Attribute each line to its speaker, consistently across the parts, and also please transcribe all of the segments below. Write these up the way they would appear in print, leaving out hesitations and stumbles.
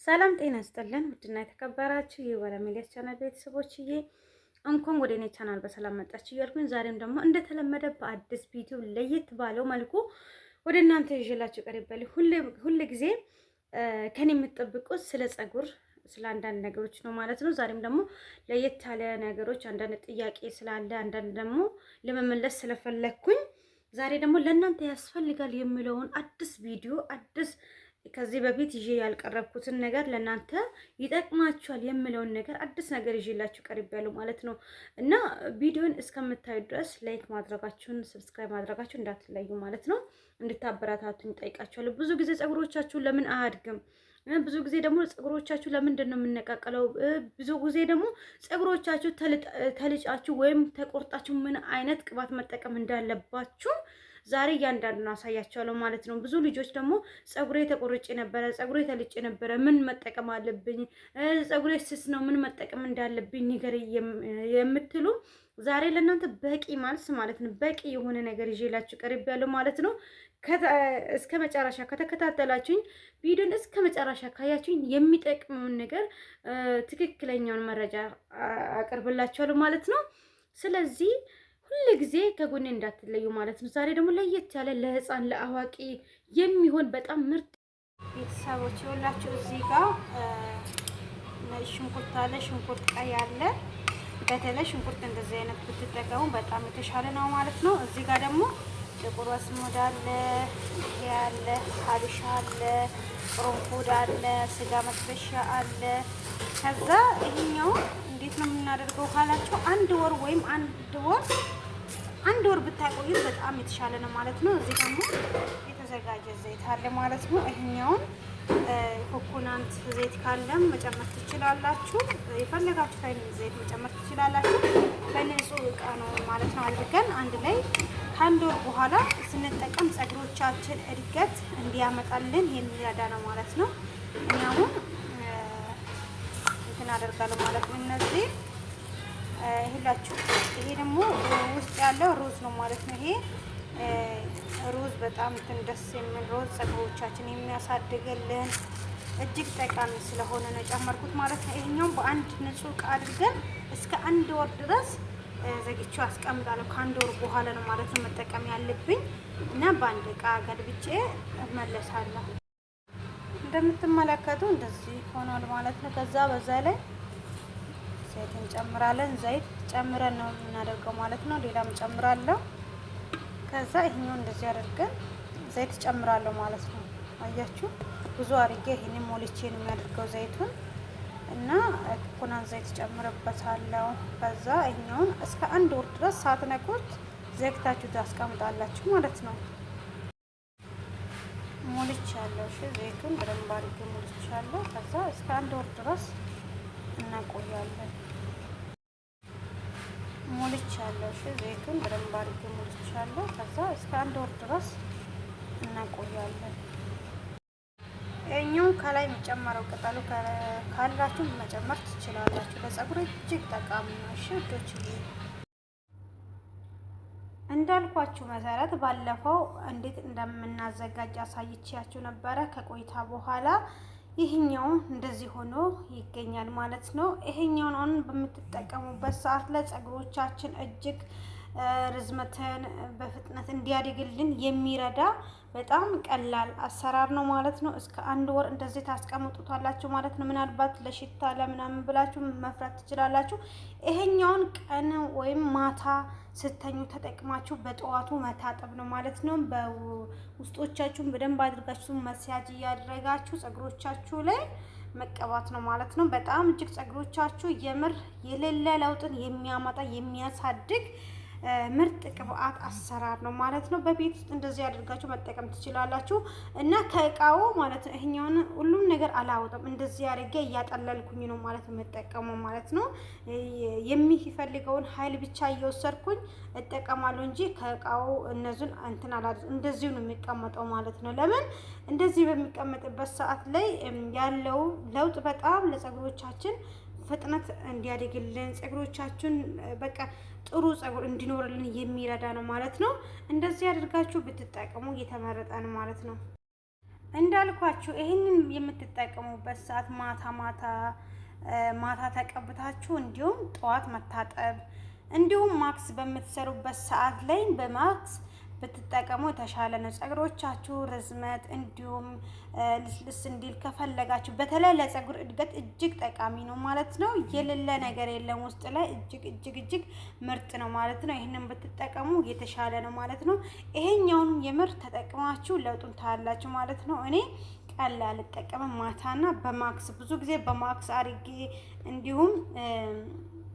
Speaker 1: ሰላም ጤና ይስጥልን ውድና የተከበራችሁ የወለሚሊያስ ቻናል ቤተሰቦችዬ እንኳን ወደ እኔ ቻናል በሰላም መጣችሁ እያልኩኝ ዛሬም ደግሞ እንደተለመደ በአዲስ ቪዲዮ ለየት ባለው መልኩ ወደ እናንተ ይዤላችሁ ቀርቤያለሁ። ሁሌ ጊዜ ከኔ የምትጠብቁት ስለ ፀጉር ስለ አንዳንድ ነገሮች ነው ማለት ነው። ዛሬም ደግሞ ለየት ያለ ነገሮች አንዳንድ ጥያቄ ስላለ አንዳንድ ደግሞ ለመመለስ ስለፈለኩኝ ዛሬ ደግሞ ለእናንተ ያስፈልጋል የሚለውን አዲስ ቪዲዮ ከዚህ በፊት ይዤ ያልቀረብኩትን ነገር ለእናንተ ይጠቅማችኋል የምለውን ነገር አዲስ ነገር ይዤላችሁ ቀርቤያለሁ ማለት ነው። እና ቪዲዮን እስከምታዩ ድረስ ላይክ ማድረጋችሁን ሰብስክራይብ ማድረጋችሁን እንዳትለዩ ማለት ነው። እንድታበረታቱኝ ጠይቃችኋለሁ። ብዙ ጊዜ ፀጉሮቻችሁ ለምን አያድግም? ብዙ ጊዜ ደግሞ ፀጉሮቻችሁ ለምንድን ነው የምነቃቀለው? ብዙ ጊዜ ደግሞ ፀጉሮቻችሁ ተልጫችሁ ወይም ተቆርጣችሁ ምን አይነት ቅባት መጠቀም እንዳለባችሁ ዛሬ እያንዳንዱን አሳያቸዋለሁ ማለት ነው። ብዙ ልጆች ደግሞ ፀጉሬ ተቆርጬ ነበረ፣ ፀጉሬ ተልጬ ነበረ፣ ምን መጠቀም አለብኝ? ፀጉሬ ስስ ነው፣ ምን መጠቀም እንዳለብኝ ነገር የምትሉ ዛሬ ለእናንተ በቂ መልስ ማለት ነው፣ በቂ የሆነ ነገር ይዤላችሁ ቀርቤያለሁ ማለት ነው። እስከ መጨረሻ ከተከታተላችሁኝ ቪዲዮን እስከ መጨረሻ ካያችሁኝ የሚጠቅመውን ነገር ትክክለኛውን መረጃ አቀርብላችኋለሁ ማለት ነው። ስለዚህ ሁሉ ጊዜ ከጎኔ እንዳትለዩ ማለት ነው። ዛሬ ደግሞ ለየት ያለ ለህፃን ለአዋቂ የሚሆን በጣም ምርጥ ቤተሰቦች ይኸውላችሁ እዚህ ጋር ሽንኩርት አለ፣ ሽንኩርት ቀይ አለ። በተለይ ሽንኩርት እንደዚህ አይነት ብትጠቀሙ በጣም የተሻለ ነው ማለት ነው። እዚህ ጋር ደግሞ ጥቁር አዝሙድ አለ፣ ያለ ሀበሻ አለ፣ ቅርንፉድ አለ፣ ስጋ መጥበሻ አለ። ከዛ ይሄኛው እንዴት ነው የምናደርገው ካላችሁ አንድ ወር ብታቆዩት በጣም የተሻለ ነው ማለት ነው። እዚህ ደግሞ የተዘጋጀ ዘይት አለ ማለት ነው። ይሄኛውን ኮኮናንት ዘይት ካለም መጨመር ትችላላችሁ። የፈለጋችሁት አይነት ዘይት መጨመር ትችላላችሁ። በንጹህ እቃ ነው ማለት ነው አድርገን አንድ ላይ ከአንድ ወር በኋላ ስንጠቀም ፀጉሮቻችን እድገት እንዲያመጣልን የሚረዳ ነው ማለት ነው። እኔ አሁን እንትን አደርጋለሁ ማለት ነው። እነዚህ ሁላችሁ ይሄ ደግሞ ውስጥ ያለው ሩዝ ነው ማለት ነው። ይሄ ሩዝ በጣም ደስ የሚል ሩዝ ፀጉሮቻችን የሚያሳድግልን እጅግ ጠቃሚ ስለሆነ ነው ጨመርኩት ማለት ነው። ይሄኛው በአንድ ንጹህ እቃ አድርገን እስከ አንድ ወር ድረስ ዘግቼው አስቀምጣለሁ። ከአንድ ወር በኋላ ነው ማለት ነው መጠቀም ያለብኝ እና በአንድ እቃ ገልብጬ እመለሳለሁ። እንደምትመለከቱ እንደዚህ ሆኗል ማለት ነው። ከዛ በዛ ላይ ዘይት እንጨምራለን። ዘይት ጨምረን ነው የምናደርገው ማለት ነው። ሌላም ጨምራለሁ። ከዛ ይሄኛው እንደዚህ አድርገን ዘይት ጨምራለሁ ማለት ነው። አያችሁ ብዙ አድርጌ ይሄንን ሞልቼ ነው የሚያደርገው ዘይቱን እና ኮኮናት ዘይት ጨምርበታለሁ። ከዛ ይሄኛውን እስከ አንድ ወር ድረስ ሳትነኩት ዘግታችሁ ታስቀምጣላችሁ ማለት ነው። ሞልቻለሁ። እሺ ዘይቱን በደንብ አድርጌ ሞልቻለሁ። ከዛ እስከ አንድ ወር ድረስ እናቆያለን። ሞልቻለሁ። እሺ ዘይቱን በደንብ አድርጌ ሞልቻለሁ። ከዛ እስከ አንድ ወር ድረስ እናቆያለን። እኛው ከላይ የሚጨመረው ቅጠሉ ካላችሁ መጨመር ትችላላችሁ። ለፀጉር እጅግ ጠቃሚ ነው። እሺ ውዶች እንዳልኳችሁ መሰረት ባለፈው እንዴት እንደምናዘጋጅ አሳይቻችሁ ነበረ። ከቆይታ በኋላ ይሄኛው እንደዚህ ሆኖ ይገኛል ማለት ነው። ይሄኛውን አሁን በምትጠቀሙበት ሰዓት ላይ ፀጉሮቻችን እጅግ ርዝመትን በፍጥነት እንዲያድግልን የሚረዳ በጣም ቀላል አሰራር ነው ማለት ነው። እስከ አንድ ወር እንደዚህ ታስቀምጡታላችሁ ማለት ነው። ምናልባት ለሽታ ለምናምን ብላችሁ መፍራት ትችላላችሁ። ይሄኛውን ቀን ወይም ማታ ስተኙ ተጠቅማችሁ በጠዋቱ መታጠብ ነው ማለት ነው። በውስጦቻችሁን በደንብ አድርጋችሁ መሳጅ እያደረጋችሁ ፀጉሮቻችሁ ላይ መቀባት ነው ማለት ነው። በጣም እጅግ ፀጉሮቻችሁ የምር የሌለ ለውጥን የሚያመጣ የሚያሳድግ ምርጥ ቅባት አሰራር ነው ማለት ነው። በቤት ውስጥ እንደዚህ አድርጋችሁ መጠቀም ትችላላችሁ እና ከእቃው ማለት ነው። ይሄኛውን ሁሉም ነገር አላወጣም፣ እንደዚህ አድርጌ እያጠለልኩኝ ነው ማለት ነው የምጠቀመው ማለት ነው። የሚፈልገውን ኃይል ብቻ እየወሰድኩኝ እጠቀማለሁ እንጂ ከእቃው እነዚህን እንትን አላደርግም። እንደዚሁ ነው የሚቀመጠው ማለት ነው። ለምን እንደዚህ በሚቀመጥበት ሰዓት ላይ ያለው ለውጥ በጣም ለፀጉሮቻችን ፍጥነት እንዲያድግልን ፀጉሮቻችን በቃ ጥሩ ፀጉር እንዲኖርልን የሚረዳ ነው ማለት ነው። እንደዚህ አድርጋችሁ ብትጠቀሙ የተመረጠ ነው ማለት ነው። እንዳልኳችሁ ይህንን የምትጠቀሙበት ሰዓት ማታ ተቀብታችሁ እንዲሁም ጠዋት መታጠብ እንዲሁም ማክስ በምትሰሩበት ሰዓት ላይ በማክስ ብትጠቀሙ የተሻለ ነው። ፀጉሮቻችሁ ርዝመት እንዲሁም ልስልስ እንዲል ከፈለጋችሁ በተለይ ለፀጉር እድገት እጅግ ጠቃሚ ነው ማለት ነው። የሌለ ነገር የለም ውስጥ ላይ እጅግ ምርጥ ነው ማለት ነው። ይህንን ብትጠቀሙ የተሻለ ነው ማለት ነው። ይሄኛውን የምር ተጠቅማችሁ ለውጡን ታያላችሁ ማለት ነው። እኔ ቀን ላይ አልጠቀምም፣ ማታና በማክስ ብዙ ጊዜ በማክስ አድርጌ እንዲሁም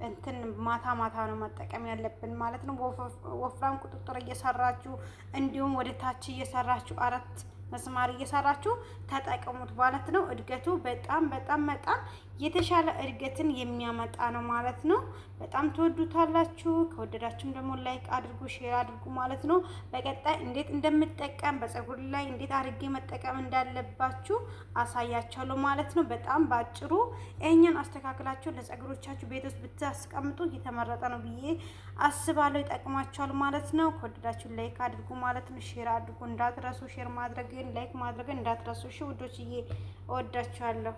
Speaker 1: እንትን ማታ ነው መጠቀም ያለብን ማለት ነው። ወፍራም ቁጥጥር እየሰራችሁ እንዲሁም ወደ ታች እየሰራችሁ 4 መስማር እየሰራችሁ ተጠቀሙት ማለት ነው። እድገቱ በጣም የተሻለ እድገትን የሚያመጣ ነው ማለት ነው። በጣም ትወዱታላችሁ። ከወደዳችሁም ደግሞ ላይክ አድርጉ፣ ሼር አድርጉ ማለት ነው። በቀጣይ እንዴት እንደምጠቀም በፀጉር ላይ እንዴት አድርጌ መጠቀም እንዳለባችሁ አሳያችኋለሁ ማለት ነው። በጣም ባጭሩ ይሄኛን አስተካክላችሁ ለፀጉሮቻችሁ ቤት ውስጥ ብታስቀምጡ የተመረጠ ነው ብዬ አስባለሁ። ይጠቅማችኋል ማለት ነው። ከወደዳችሁ ላይክ አድርጉ ማለት ነው። ሼር አድርጉ እንዳትረሱ። ሼር ማድረግን ላይክ ማድረግን እንዳትረሱ። እሺ ውዶችዬ እወዳችኋለሁ።